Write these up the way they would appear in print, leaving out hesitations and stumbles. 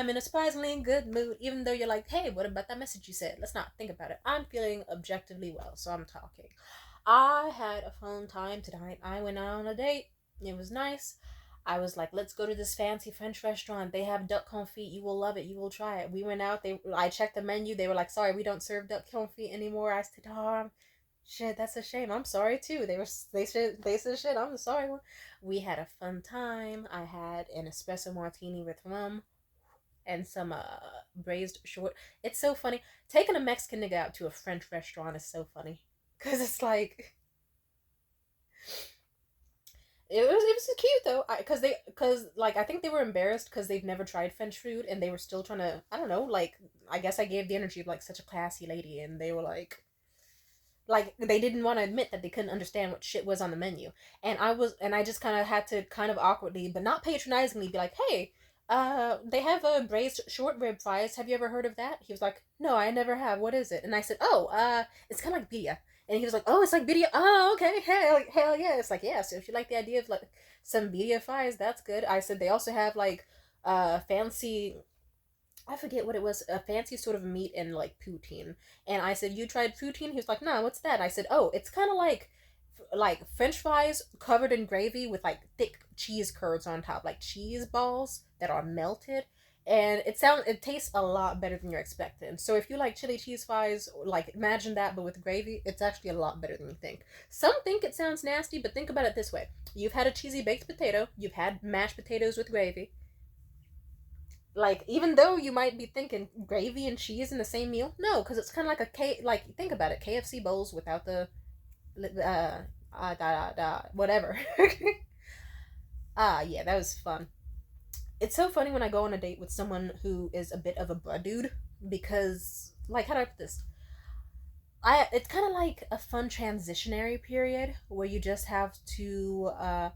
I'm in a surprisingly good mood, even though you're like, hey, what about that message you said? Let's not think about it. I'm feeling objectively well, so I'm talking. I had a fun time tonight. I went out on a date. It was nice. I was like, let's go to this fancy French restaurant. They have duck confit. You will love it. You will try it. We went out. I checked the menu. They were like, sorry, we don't serve duck confit anymore. I said, oh, shit, that's a shame. I'm sorry too. They said shit. I'm sorry. We had a fun time. I had an espresso martini with rum and some braised short. It's so funny. Taking a Mexican nigga out to a French restaurant is so funny because it's like it was cute though. Because like I think they were embarrassed because they've never tried French food and they were still trying to, I don't know, like I guess I gave the energy of like such a classy lady and they were like they didn't want to admit that they couldn't understand what shit was on the menu. And I just kind of had to kind of awkwardly but not patronizingly be like, hey, they have a braised short rib fries. Have you ever heard of that? He was like, no, I never have. What is it? And I said, oh, it's kind of like birria. And he was like, oh, it's like birria. Oh, okay, hell yeah. It's like, yeah. So if you like the idea of like some birria fries, that's good. I said they also have like fancy, I forget what it was, a fancy sort of meat and like poutine. And I said, you tried poutine? He was like, no, what's that? I said, oh, it's kind of like French fries covered in gravy with like thick cheese curds on top, like cheese balls that are melted. And it tastes a lot better than you're expecting. So if you like chili cheese fries, like imagine that but with gravy, it's actually a lot better than you think. Some think it sounds nasty, but think about it this way: you've had a cheesy baked potato, you've had mashed potatoes with gravy, like even though you might be thinking gravy and cheese in the same meal, no, because it's kind of like like think about it, KFC bowls without the whatever. Yeah, that was fun. It's so funny when I go on a date with someone who is a bit of a bruh dude because like how do I put this? I It's kind of like a fun transitionary period where you just have to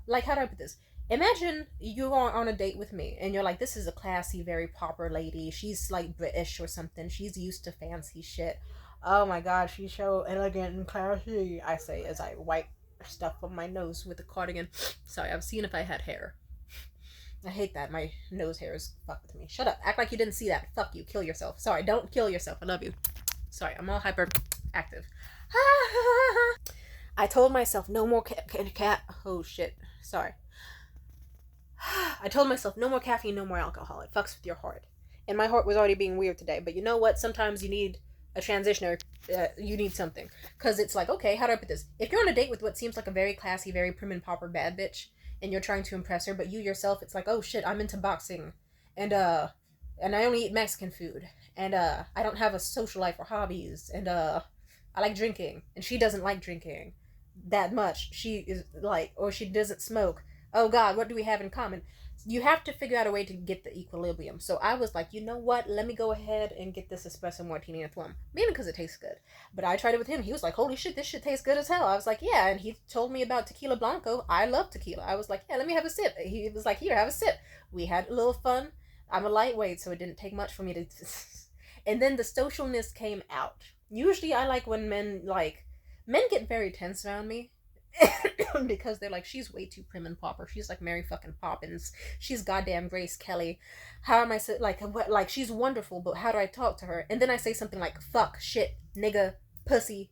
like how do I put this? Imagine you are on a date with me and you're like, this is a classy, very proper lady. She's like British or something. She's used to fancy shit. Oh my god, she's so elegant and classy. I say as I wipe stuff on my nose with a cardigan. Sorry, I was seeing if I had hair. I hate that. My nose hairs fuck with me. Shut up. Act like you didn't see that. Fuck you. Kill yourself. Sorry, don't kill yourself. I love you. Sorry, I'm all hyper active. I told myself no more cat. Oh shit. Sorry. I told myself no more caffeine, no more alcohol. It fucks with your heart. And my heart was already being weird today. But you know what? Sometimes you need a transitioner. You need something. Because it's like, okay, how do I put this? If you're on a date with what seems like a very classy, very prim and proper bad bitch, and you're trying to impress her, but you yourself, it's like, oh shit, I'm into boxing. And I only eat Mexican food. And I don't have a social life or hobbies. And I like drinking. And she doesn't like drinking that much. She is like, or she doesn't smoke. Oh god, what do we have in common? You have to figure out a way to get the equilibrium. So I was like, you know what? Let me go ahead and get this espresso martini with rum. Mainly because it tastes good. But I tried it with him. He was like, holy shit, this shit tastes good as hell. I was like, yeah. And he told me about tequila blanco. I love tequila. I was like, yeah, let me have a sip. He was like, here, have a sip. We had a little fun. I'm a lightweight, so it didn't take much for me to. And then the socialness came out. Usually I like when men get very tense around me because they're like, she's way too prim and proper. She's like Mary fucking Poppins. She's goddamn Grace Kelly. How am I like what? Like she's wonderful, but how do I talk to her? And then I say something like fuck, shit, nigga, pussy,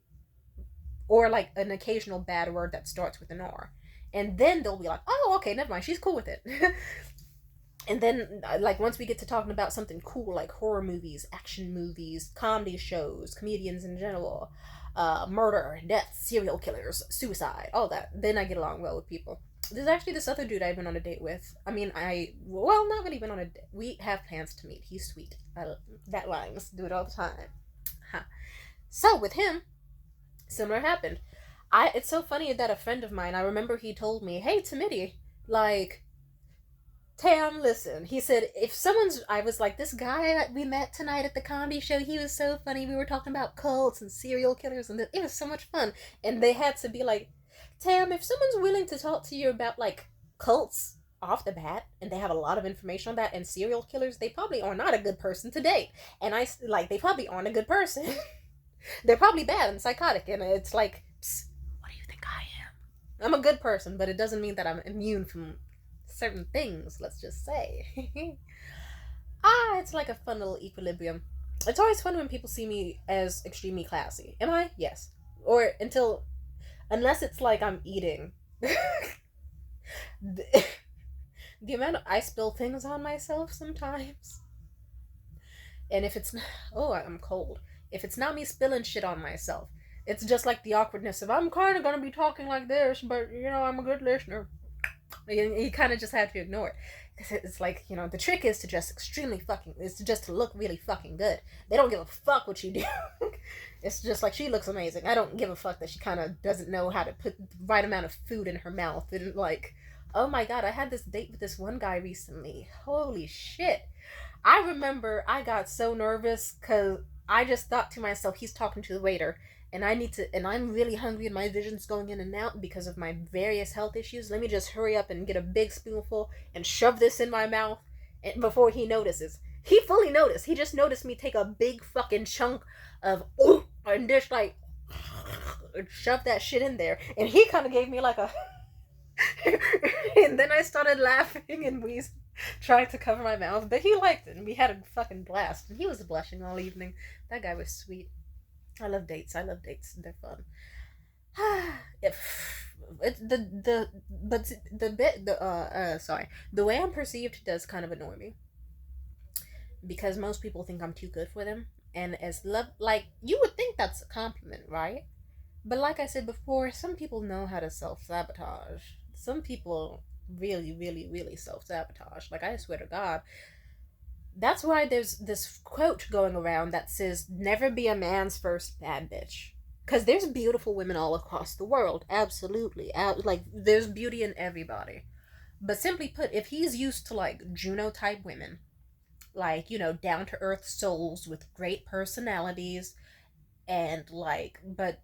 or like an occasional bad word that starts with an R. And then they'll be like, oh, okay, never mind. She's cool with it. And then like once we get to talking about something cool like horror movies, action movies, comedy shows, comedians in general, murder, death, serial killers, suicide, all that, then I get along well with people. There's actually this other dude I've been on a date with. I mean, well, not really been on a date. We have plans to meet. He's sweet. That lines do it all the time. Huh. So with him, similar happened. It's so funny that a friend of mine, I remember he told me, hey Timidity, like, Tam, listen. He said, if someone's. I was like, this guy that we met tonight at the comedy show, he was so funny. We were talking about cults and serial killers, and it was so much fun. And they had to be like, Tam, if someone's willing to talk to you about, like, cults off the bat, and they have a lot of information on that, and serial killers, they probably are not a good person to date. And they probably aren't a good person. They're probably bad and psychotic, and it's like, psst, what do you think I am? I'm a good person, but it doesn't mean that I'm immune from certain things, let's just say. It's like a fun little equilibrium. It's always fun when people see me as extremely classy. Am I? Yes. Or unless it's like I'm eating. the, the amount of, I spill things on myself sometimes. And if it's, oh, I'm cold. If it's not me spilling shit on myself, it's just like the awkwardness of, I'm kind of going to be talking like this, but, I'm a good listener. You kind of just have to ignore it. It's like, the trick is to just to look really fucking good. They don't give a fuck what you do. It's just like, she looks amazing. I don't give a fuck that she kind of doesn't know how to put the right amount of food in her mouth. And like, oh my god, I had this date with this one guy recently. Holy shit. I remember I got so nervous because I just thought to myself, he's talking to the waiter, and I'm really hungry and my vision's going in and out because of my various health issues. Let me just hurry up and get a big spoonful and shove this in my mouth before he notices. He fully noticed. He just noticed me take a big fucking chunk of, and just like, shove that shit in there. And he kind of gave me like a, and then I started laughing and wheezing, trying to cover my mouth, but he liked it, and we had a fucking blast, and he was blushing all evening. That guy was sweet. I love dates. They're fun. If it's the way I'm perceived does kind of annoy me, because most people think I'm too good for them, and as love, like, you would think that's a compliment, right? But like I said before, some people know how to self-sabotage. Some people really, really, really self-sabotage. Like, I swear to God. That's why there's this quote going around that says, never be a man's first bad bitch. Because there's beautiful women all across the world. Absolutely. Like, there's beauty in everybody. But simply put, if he's used to, like, Juno type women, like, down to earth souls with great personalities, and, like, but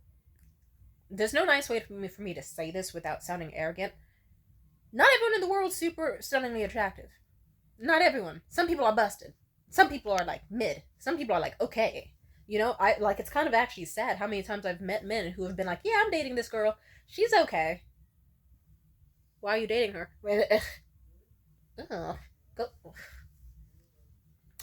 there's no nice way for me to say this without sounding arrogant. Not everyone in the world is super stunningly attractive. Not everyone. Some people are busted. Some people are like mid. Some people are like okay. I like, it's kind of actually sad how many times I've met men who have been like, yeah, I'm dating this girl. She's okay. Why are you dating her? Oh, go.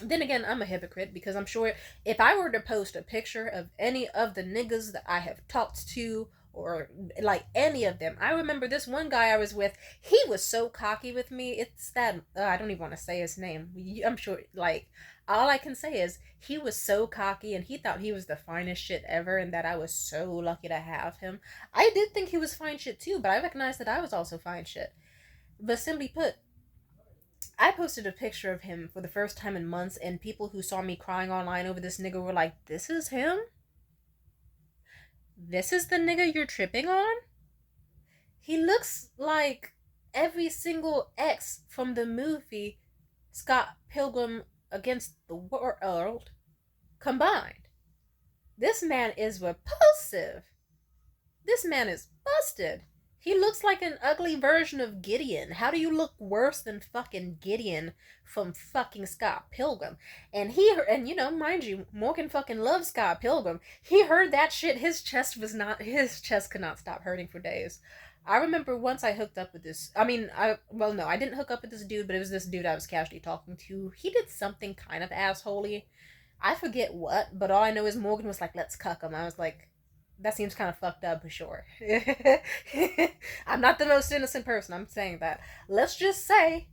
Then again, I'm a hypocrite because I'm sure if I were to post a picture of any of the niggas that I have talked to, or like any of them, I remember this one guy I was with, he was so cocky with me. It's that, I don't even want to say his name. I'm sure, like, all I can say is he was so cocky and he thought he was the finest shit ever and that I was so lucky to have him. I did think he was fine shit too, but I recognized that I was also fine shit. But simply put, I posted a picture of him for the first time in months, and people who saw me crying online over this nigga were like, this is him? This is the nigga you're tripping on? He looks like every single ex from the movie Scott Pilgrim Against the World combined. This man is repulsive. This man is busted. He looks like an ugly version of Gideon. How do you look worse than fucking Gideon from fucking Scott Pilgrim? And mind you, Morgan fucking loves Scott Pilgrim. He heard that shit, his chest could not stop hurting for days. I remember once I hooked up with this, I didn't hook up with this dude, but it was this dude I was casually talking to. He did something kind of assholey. I forget what, but all I know is Morgan was like, let's cuck him. I was like, that seems kind of fucked up, for sure. I'm not the most innocent person, I'm saying that. Let's just say,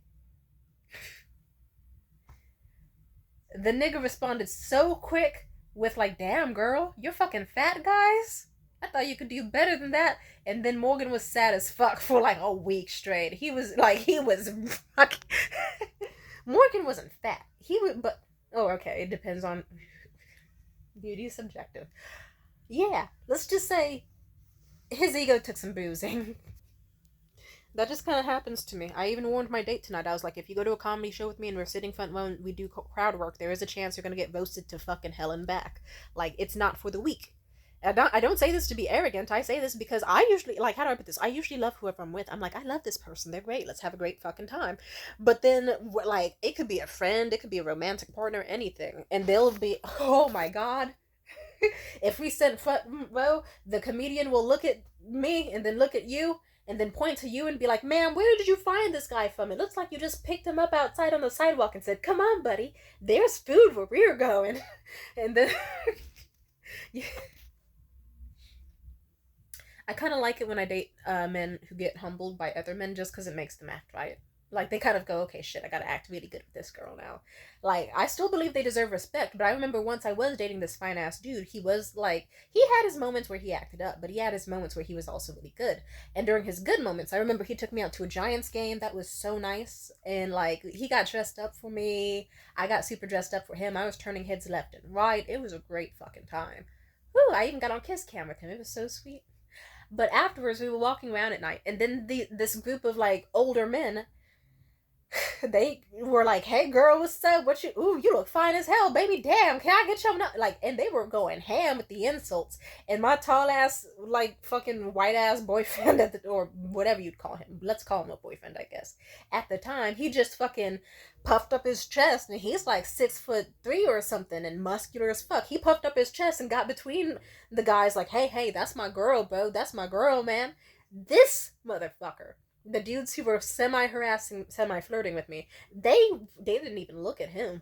the nigga responded so quick with like, damn girl, you're fucking fat, guys? I thought you could do better than that. And then Morgan was sad as fuck for like a week straight. He was fucking... Morgan wasn't fat. Okay, it depends on... Beauty is subjective. Yeah, let's just say his ego took some bruising. That just kind of happens to me. I even warned my date tonight. I was like, if you go to a comedy show with me and we're sitting front row and we do crowd work, there is a chance you're going to get roasted to fucking hell and back. Like, it's not for the weak. I don't say this to be arrogant. I say this because I usually, like, how do I put this? I usually love whoever I'm with. I'm like, I love this person. They're great. Let's have a great fucking time. But then, like, it could be a friend. It could be a romantic partner, anything. And they'll be, oh my God. If we sit front row, the comedian will look at me and then look at you, and then point to you and be like, "Ma'am, where did you find this guy from? It looks like you just picked him up outside on the sidewalk and said, 'Come on, buddy, there's food where we're going.'" And then yeah. I kind of like it when I date men who get humbled by other men just because it makes them act right. Like, they kind of go, okay, shit, I gotta act really good with this girl now. Like, I still believe they deserve respect, but I remember once I was dating this fine ass dude, he was like, he had his moments where he acted up, but he had his moments where he was also really good. And during his good moments, I remember he took me out to a Giants game. That was so nice. And, like, he got dressed up for me. I got super dressed up for him. I was turning heads left and right. It was a great fucking time. Whew, I even got on kiss cam with him. It was so sweet. But afterwards, we were walking around at night, and then this group of like older men, they were like, "Hey, girl, what's up? What you? Ooh, you look fine as hell, baby. Damn, can I get your like?" And they were going ham with the insults. And my tall ass, like fucking white ass boyfriend at the, or whatever you'd call him. Let's call him a boyfriend, I guess. At the time, he just fucking puffed up his chest, and he's like 6'3" or something, and muscular as fuck. He puffed up his chest and got between the guys, like, "Hey, that's my girl, bro. That's my girl, man." This motherfucker, the dudes who were semi-harassing, semi-flirting with me, they didn't even look at him.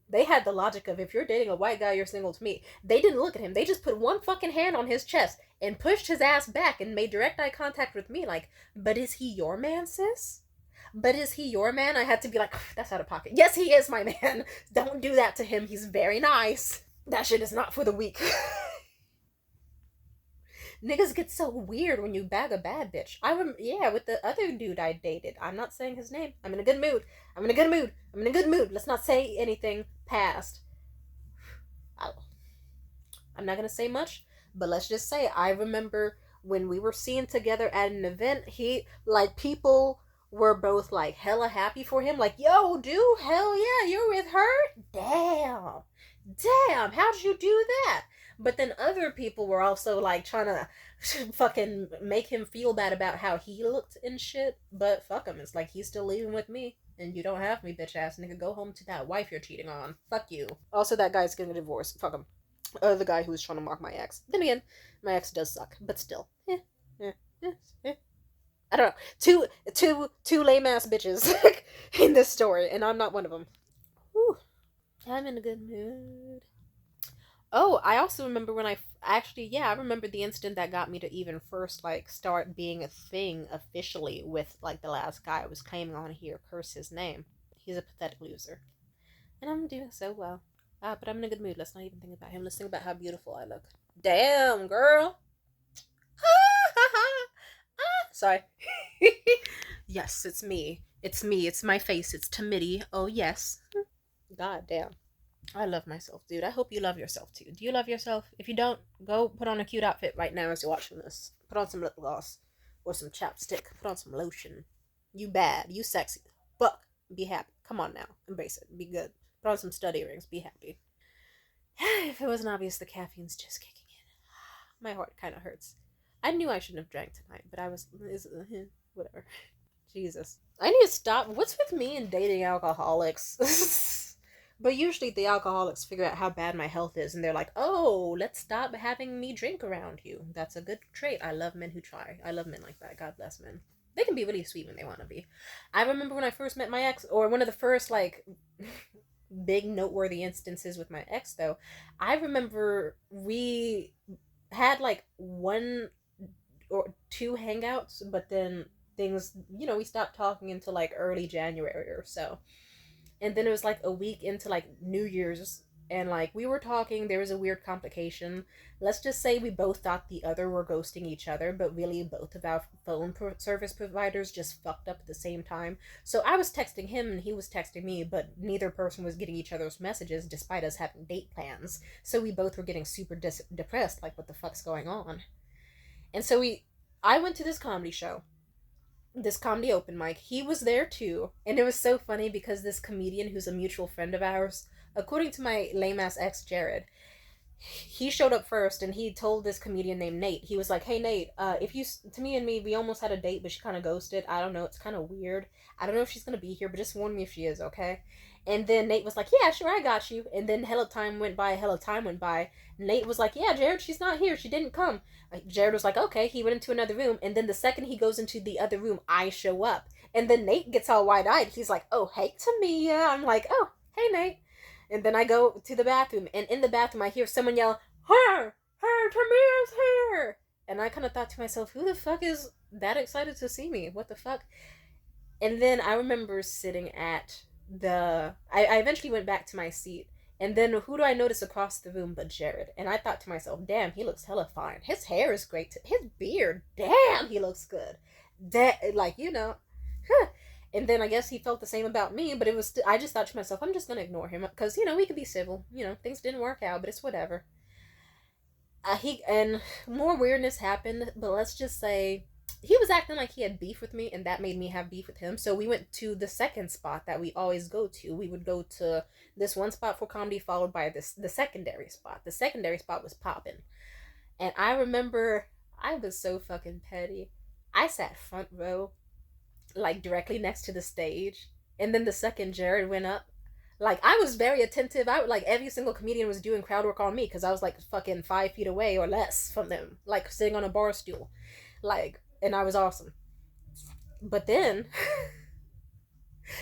They had the logic of, if you're dating a white guy, you're single to me. They didn't look at him. They just put one fucking hand on his chest and pushed his ass back and made direct eye contact with me, like, "But is he your man, sis? But is he your man?" I had to be like, "That's out of pocket. Yes, he is my man. Don't do that to him. He's very nice. That shit is not for the weak." Niggas get so weird when you bag a bad bitch. Yeah, with the other dude I dated. I'm not saying his name. I'm in a good mood. I'm in a good mood. I'm in a good mood. Let's not say anything past. I'm not gonna say much, but let's just say I remember when we were seen together at an event, people were both like hella happy for him. Like, "Yo, dude, hell yeah, you're with her? Damn. Damn, how'd you do that?" But then other people were also like trying to fucking make him feel bad about how he looked and shit. But fuck him. It's like, he's still leaving with me. And you don't have me, bitch ass nigga. Go home to that wife you're cheating on. Fuck you. Also, that guy's getting a divorce. Fuck him. The guy who was trying to mock my ex. Then again, my ex does suck. But still. I don't know. Two lame ass bitches in this story. And I'm not one of them. Whew. I'm in a good mood. Oh, I also remember when I remember the incident that got me to even first, like, start being a thing officially with, like, the last guy I was claiming on here, curse his name. He's a pathetic loser. And I'm doing so well. But I'm in a good mood. Let's not even think about him. Let's think about how beautiful I look. Damn, girl. Sorry. Yes, it's me. It's me. It's my face. It's Timidity. Oh, yes. God damn. I love myself, dude. I hope you love yourself, too. Do you love yourself? If you don't, go put on a cute outfit right now as you're watching this. Put on some lip gloss. Or some chapstick. Put on some lotion. You bad. You sexy. Fuck. Be happy. Come on now. Embrace it. Be good. Put on some stud earrings. Be happy. If it wasn't obvious, the caffeine's just kicking in. My heart kind of hurts. I knew I shouldn't have drank tonight, but I was... whatever. Jesus. I need to stop. What's with me and dating alcoholics? But usually the alcoholics figure out how bad my health is, and they're like, "Oh, let's stop having me drink around you." That's a good trait. I love men who try. I love men like that. God bless men. They can be really sweet when they want to be. I remember when I first met my ex, or one of the first, like, big noteworthy instances with my ex, though. I remember we had, like, one or two hangouts, but then things, we stopped talking until, like, early January or so. And then it was like a week into like New Year's, and like we were talking, there was a weird complication. Let's just say we both thought the other were ghosting each other, but really both of our phone service providers just fucked up at the same time. So I was texting him and he was texting me, but neither person was getting each other's messages despite us having date plans. So we both were getting super depressed, like, what the fuck's going on? And so I went to this comedy show, this comedy open mic. He was there too, and it was so funny because this comedian who's a mutual friend of ours, according to my lame ass ex Jared, he showed up first, and he told this comedian named Nate, he was like, "Hey Nate, if you, to me and me, we almost had a date, but she kind of ghosted. I don't know, it's kind of weird. I don't know if she's gonna be here, but just warn me if she is, okay?" And then Nate was like, yeah, sure, I got you. And then hella time went by, hella time went by. Nate was like, yeah, Jared, she's not here. She didn't come. Like, Jared was like, okay. He went into another room. And then the second he goes into the other room, I show up. And then Nate gets all wide-eyed. He's like, oh, hey, Tamia. I'm like, oh, hey, Nate. And then I go to the bathroom. And in the bathroom, I hear someone yell, her, Tamia's here. And I kind of thought to myself, who the fuck is that excited to see me? What the fuck? And then I remember sitting at I eventually went back to my seat. And then who do I notice across the room but Jared? And I thought to myself, damn, he looks hella fine. His hair is great. His beard, damn, he looks good. Like, huh. And then I guess he felt the same about me, but I just thought to myself, I'm just gonna ignore him. Because, we could be civil. Things didn't work out, but it's whatever. And more weirdness happened, but let's just say he was acting like he had beef with me, and that made me have beef with him. So we went to the second spot that we always go to. We would go to this one spot for comedy, followed by the secondary spot. The secondary spot was popping. And I remember I was so fucking petty. I sat front row, like directly next to the stage. And then the second Jared went up, like, I was very attentive. Every single comedian was doing crowd work on me because I was, like, fucking 5 feet away or less from them. Like, sitting on a bar stool. Like, and I was awesome. But then,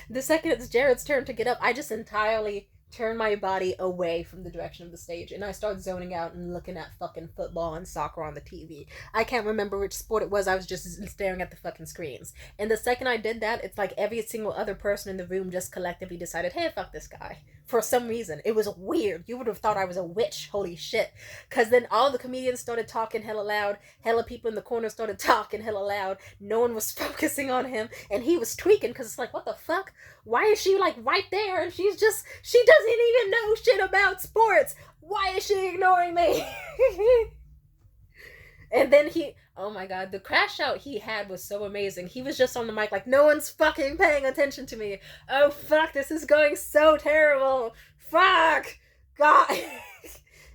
the second it's Jared's turn to get up, I just entirely turn my body away from the direction of the stage, and I start zoning out and looking at fucking football and soccer on the TV. I can't remember which sport it was. I was just staring at the fucking screens. And the second I did that, it's like every single other person in the room just collectively decided, hey, fuck this guy. For some reason. It was weird. You would have thought I was a witch. Holy shit. Because then all the comedians started talking hella loud. Hella people in the corner started talking hella loud. No one was focusing on him. And he was tweaking because it's like, what the fuck? Why is she like right there? And she doesn't even know shit about sports. Why is she ignoring me? And then oh my god, the crash out he had was so amazing. He was just on the mic like, no one's fucking paying attention to me. Oh fuck, this is going so terrible. Fuck. God.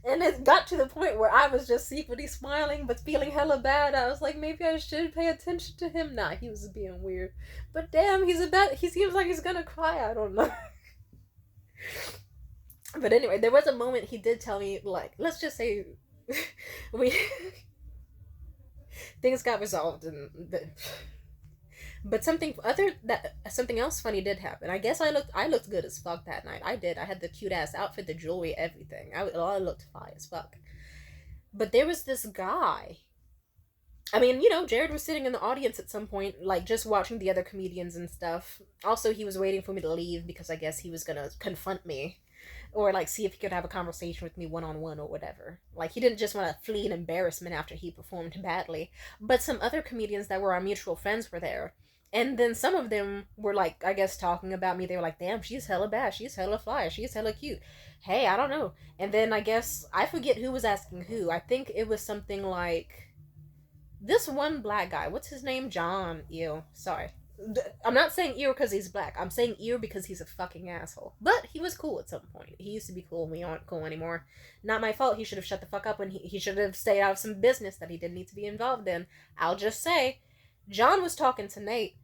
And it got to the point where I was just secretly smiling but feeling hella bad. I was like, maybe I should pay attention to him. Nah, he was being weird. But damn, he seems like he's gonna cry. I don't know. But anyway, there was a moment he did tell me, like, let's just say things got resolved, but something else funny did happen. I guess I looked good as fuck that night. I did. I had the cute ass outfit, the jewelry, everything. I looked fly as fuck. But there was this guy. I mean, Jared was sitting in the audience at some point, like, just watching the other comedians and stuff. Also, he was waiting for me to leave because I guess he was gonna confront me. Or, like, see if he could have a conversation with me one-on-one or whatever. Like, he didn't just want to flee in embarrassment after he performed badly. But some other comedians that were our mutual friends were there. And then some of them were, like, I guess, talking about me. They were like, damn, she's hella bad. She's hella fly. She's hella cute. Hey, I don't know. And then, I guess, I forget who was asking who. I think it was something like, this one black guy. What's his name? John. Ew. Sorry. I'm not saying ear because he's black. I'm saying ear because he's a fucking asshole. But he was cool at some point. He used to be cool. We aren't cool anymore. Not my fault. He should have shut the fuck up when he should have stayed out of some business that he didn't need to be involved in. I'll just say, John was talking to Nate,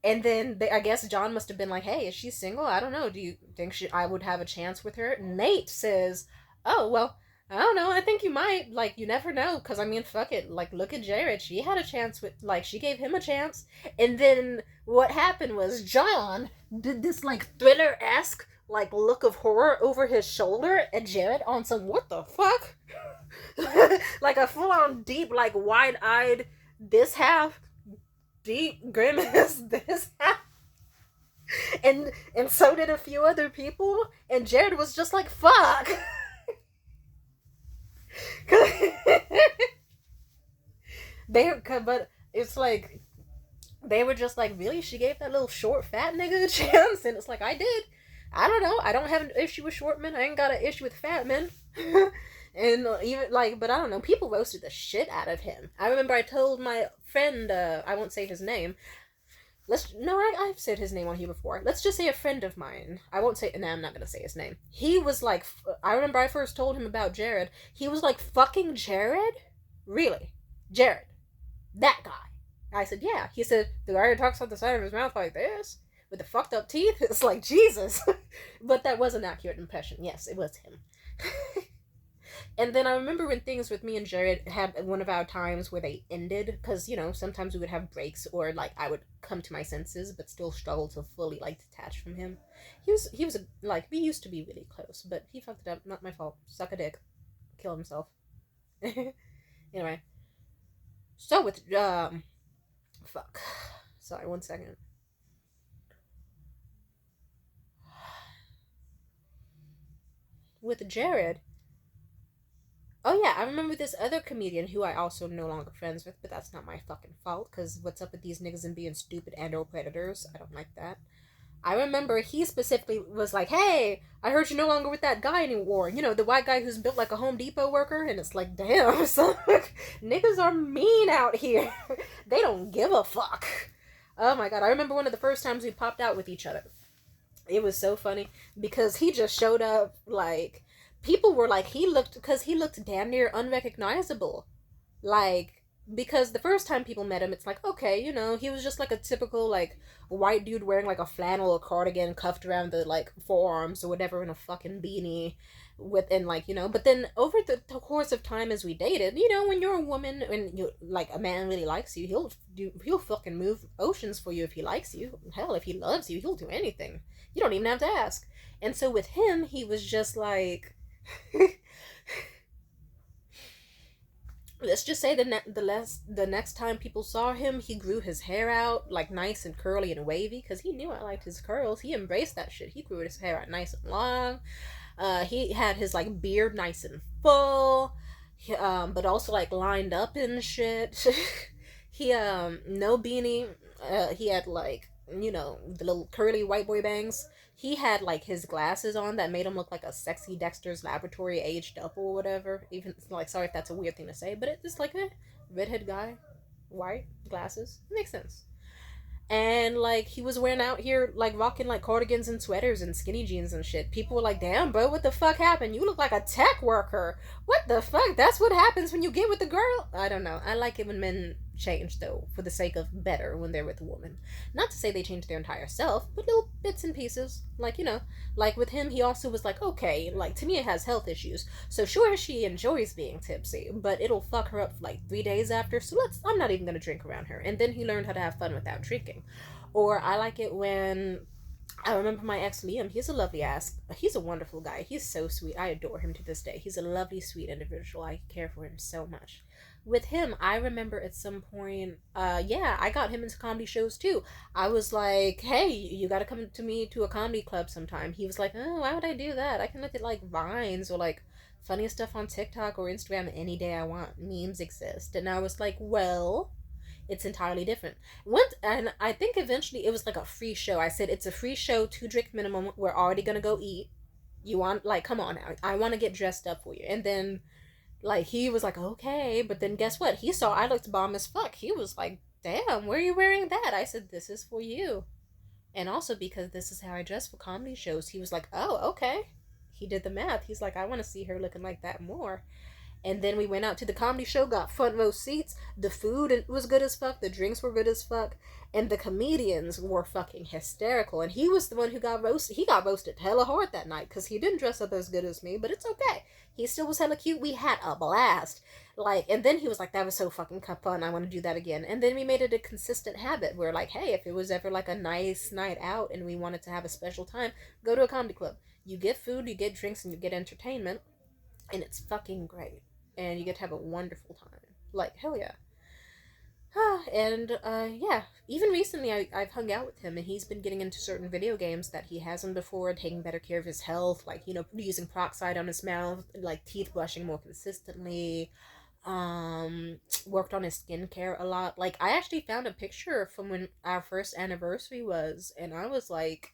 and then I guess John must have been like, hey, is she single? I don't know. Do you think I would have a chance with her? Nate says, oh, well, I don't know. I think you might. Like, you never know. Because, I mean, fuck it. Like, look at Jared. She had a chance with, like, she gave him a chance. And then what happened was John did this, like, thriller-esque, like, look of horror over his shoulder at Jared on some, what the fuck? Like a full-on deep, like, wide-eyed, this half, deep grimace, this half. And so did a few other people. And Jared was just like, fuck. But it's like, they were just like, really? She gave that little short fat nigga a chance? And it's like, I did. I don't know. I don't have an issue with short men. I ain't got an issue with fat men. And even, like, but I don't know. People roasted the shit out of him. I remember I told my friend, I won't say his name. I've said his name on here before. Let's just say a friend of mine. I'm not going to say his name. He was like, I remember I first told him about Jared. He was like, fucking Jared? Really? Jared? That guy? I said, yeah. He said, the guy who talks out the side of his mouth like this? with the fucked up teeth. It's like Jesus. But that was an accurate impression. Yes, it was him. And then I remember when things with me and Jared had one of our times where they ended, because sometimes we would have breaks, or like I would come to my senses but still struggle to fully like detach from him. Like, we used to be really close, but he fucked it up. Not my fault. Suck a dick. Kill himself. Anyway, so with fuck. Sorry, 1 second. With Jared. Oh yeah, I remember this other comedian who I also no longer friends with, but that's not my fucking fault. Cause what's up with these niggas and being stupid and/or predators? I don't like that. I remember he specifically was like, "Hey, I heard you're no longer with that guy anymore. The white guy who's built like a Home Depot worker." And it's like, damn, son, niggas are mean out here. They don't give a fuck. Oh my god, I remember one of the first times we popped out with each other. It was so funny because he just showed up like people were like he looked damn near unrecognizable. Like, because the first time people met him, it's like, okay, he was just like a typical like white dude wearing like a flannel or cardigan cuffed around the like forearms or whatever in a fucking beanie with and like, but then over the course of time as we dated, when you're a woman and you like a man really likes you, he'll fucking move oceans for you if he likes you. Hell, if he loves you, he'll do anything. You don't even have to ask. And so with him, he was just like let's just say the next time people saw him, he grew his hair out like nice and curly and wavy because he knew I liked his curls. He embraced that shit. He grew his hair out nice and long. He had his like beard nice and full, but also like lined up and shit. He no beanie. He had like the little curly white boy bangs. He had like his glasses on that made him look like a sexy Dexter's Laboratory aged up or whatever. Even like, sorry if that's a weird thing to say, but it's just like a redhead guy, white glasses. It makes sense. And like he was wearing out here like rocking like cardigans and sweaters and skinny jeans and shit. People were like, "Damn, bro, what the fuck happened? You look like a tech worker. What the fuck? That's what happens when you get with a girl." I don't know. I like it when men change though, for the sake of better when they're with a woman. Not to say they change their entire self, but little bits and pieces. Like, like with him, he also was like, okay, like Tamia has health issues, so sure she enjoys being tipsy, but it'll fuck her up like 3 days after. So I'm not even gonna drink around her. And then he learned how to have fun without drinking. Or I like it when I remember my ex Liam. He's a lovely ass. He's a wonderful guy. He's so sweet. I adore him to this day. He's a lovely, sweet individual. I care for him so much. With him, I remember at some point, yeah, I got him into comedy shows too. I was like, "Hey, you got to come to me to a comedy club sometime." He was like, "Oh, why would I do that? I can look at like Vines or like funniest stuff on TikTok or Instagram any day I want. Memes exist." And I was like, "Well, it's entirely different." And I think eventually it was like a free show. I said, "It's a free show, 2 drink minimum. We're already gonna go eat. You want, like, come on now. I want to get dressed up for you." And then like he was like, "Okay," but then guess what? He saw I looked bomb as fuck. He was like, "Damn, where are you wearing that?" I said, "This is for you." And also because this is how I dress for comedy shows. He was like, "Oh, okay." He did the math. He's like, "I want to see her looking like that more." And then we went out to the comedy show, got front row seats. The food was good as fuck. The drinks were good as fuck. And the comedians were fucking hysterical. And he was the one who got roasted. He got roasted hella hard that night because he didn't dress up as good as me, but it's okay. He still was hella cute. We had a blast. Like, and then he was like, "That was so fucking fun. I want to do that again." And then we made it a consistent habit where, like, hey, if it was ever like a nice night out and we wanted to have a special time, go to a comedy club. You get food, you get drinks, and you get entertainment. And it's fucking great. And you get to have a wonderful time. Like, hell yeah. And yeah, even recently I've hung out with him and he's been getting into certain video games that he hasn't before, taking better care of his health, like, using peroxide on his mouth, like teeth brushing more consistently, worked on his skincare a lot. Like, I actually found a picture from when our first anniversary was, and I was like,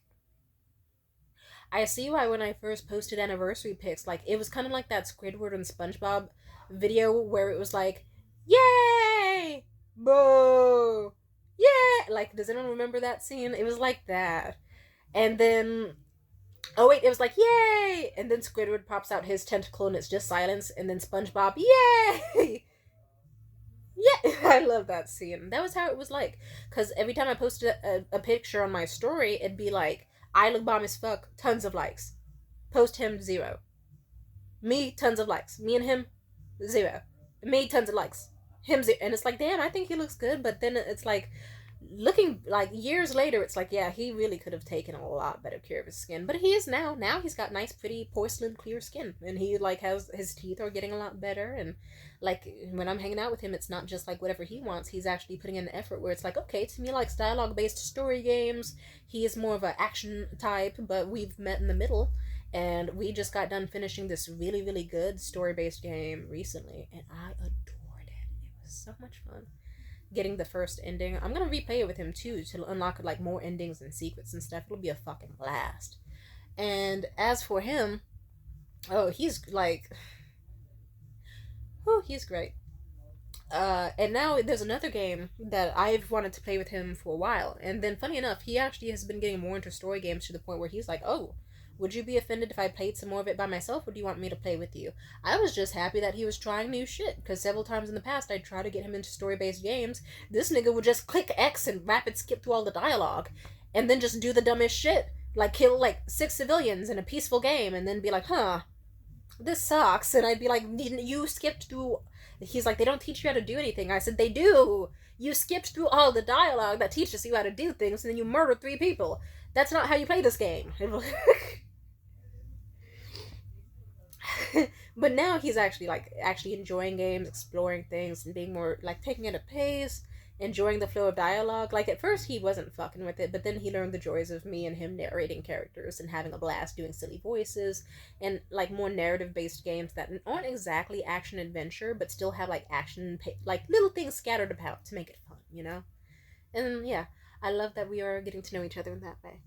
I see why when I first posted anniversary pics, like, it was kind of like that Squidward and SpongeBob video where it was like, "Yay! Boo! Yeah!" Like, does anyone remember that scene? It was like that. And then, oh wait, it was like, "Yay!" And then Squidward pops out his tentacle and it's just silence. And then SpongeBob, "Yay!" Yeah, I love that scene. That was how it was like. Because every time I posted a picture on my story, it'd be like, I look bomb as fuck, tons of likes. Post him, zero. Me, tons of likes. Me and him, zero. Me, tons of likes. Him, zero. And it's like, damn, I think he looks good. But then it's like, looking like years later, it's like, yeah, he really could have taken a lot better care of his skin. But he is now. Now he's got nice, pretty porcelain clear skin, and he like has his teeth are getting a lot better. And like when I'm hanging out with him, it's not just like whatever he wants. He's actually putting in the effort. Where it's like, okay, to me, like dialogue based story games. He is more of an action type, but we've met in the middle. And we just got done finishing this really, really good story based game recently, and I adored it. It was so much fun getting the first ending. I'm gonna replay it with him too to unlock like more endings and secrets and stuff. It'll be a fucking blast. And as for him, oh, he's like, oh, he's great. And now there's another game that I've wanted to play with him for a while. And then, funny enough, he actually has been getting more into story games to the point where he's like, oh, would you be offended if I played some more of it by myself, or do you want me to play with you? I was just happy that he was trying new shit, because several times in the past I'd try to get him into story based games. This nigga would just click X and rapid skip through all the dialogue, and then just do the dumbest shit. Like kill like 6 civilians in a peaceful game, and then be like, huh, this sucks. And I'd be like, you skipped through. He's like, they don't teach you how to do anything. I said, they do. You skipped through all the dialogue that teaches you how to do things, and then you murdered 3 people. That's not how you play this game. But now he's actually like actually enjoying games, exploring things, and being more like taking it at pace, enjoying the flow of dialogue. Like at first he wasn't fucking with it, but then he learned the joys of me and him narrating characters and having a blast doing silly voices and like more narrative based games that aren't exactly action adventure but still have like action like little things scattered about to make it fun, you know? And yeah, I love that we are getting to know each other in that way.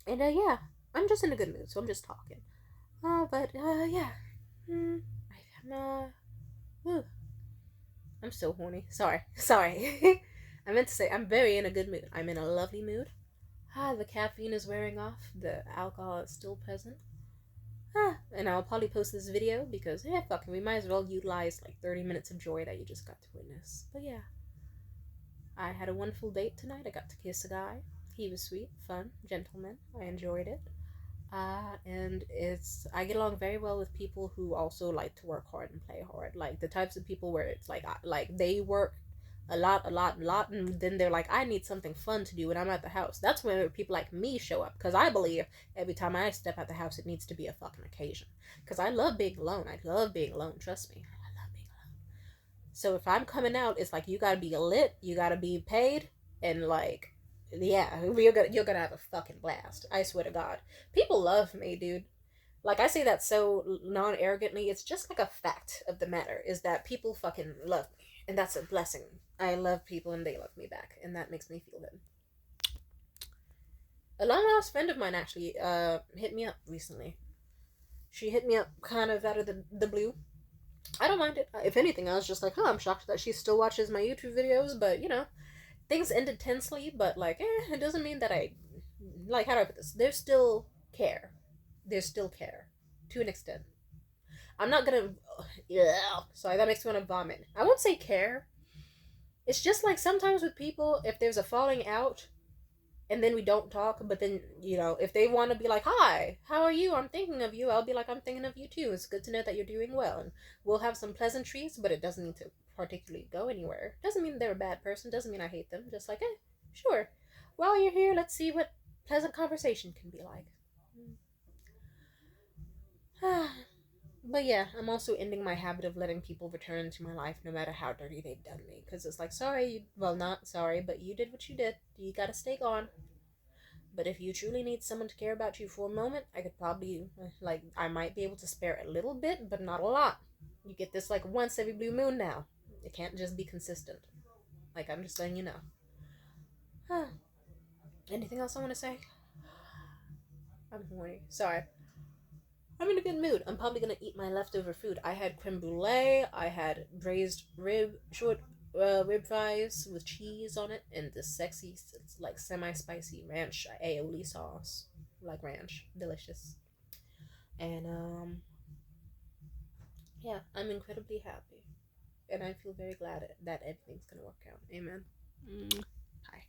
And yeah, I'm just in a good mood, so I'm just talking. But yeah. Hmm. I'm whew, I'm so horny. Sorry. Sorry. I meant to say I'm very in a good mood. I'm in a lovely mood. The caffeine is wearing off. The alcohol is still present. And I'll probably post this video because, yeah, fucking, we might as well utilize like 30 minutes of joy that you just got to witness. But yeah, I had a wonderful date tonight. I got to kiss a guy. He was sweet, fun, gentleman. I enjoyed it. And it's I get along very well with people who also like to work hard and play hard. Like the types of people where it's like they work a lot, and then they're like, I need something fun to do when I'm at the house. That's when people like me show up because I believe every time I step out the house, it needs to be a fucking occasion. Because I love being alone. I love being alone. Trust me, I love being alone. So if I'm coming out, it's like you gotta be lit, you gotta be paid, and like, yeah, you're gonna have a fucking blast. I swear to God, people love me, dude. Like I say that so non arrogantly. It's just like a fact of the matter is that people fucking love me, and that's a blessing. I love people, and they love me back, and that makes me feel good. A long lost friend of mine actually hit me up recently. She hit me up kind of out of the blue. I don't mind it. If anything, I was just like, huh, I'm shocked that she still watches my YouTube videos, but you know, things ended tensely, but like, it doesn't mean that I like how do I put this? There's still care. There's still care. To an extent. I'm not gonna yeah. Sorry, that makes me wanna vomit. I won't say care. It's just like sometimes with people, if there's a falling out and then we don't talk, but then, you know, if they want to be like, hi, how are you? I'm thinking of you. I'll be like, I'm thinking of you too. It's good to know that you're doing well. And we'll have some pleasantries, but it doesn't need to particularly go anywhere. Doesn't mean they're a bad person. Doesn't mean I hate them. Just like, sure. While you're here, let's see what pleasant conversation can be like. But yeah, I'm also ending my habit of letting people return into my life no matter how dirty they've done me. Because it's like, sorry, well, not sorry, but you did what you did. You gotta stay gone. But if you truly need someone to care about you for a moment, I could probably, like, I might be able to spare a little bit, but not a lot. You get this like once every blue moon now. It can't just be consistent. Like, I'm just letting you know. Anything else I want to say? I'm horny. Sorry. I'm in a good mood. I'm probably gonna eat my leftover food. I had creme brulee. I had braised rib fries with cheese on it, and this sexy, it's like semi-spicy ranch aioli sauce, like ranch, delicious. And yeah, I'm incredibly happy. And I feel very glad that everything's gonna work out. Amen. Mm. Hi.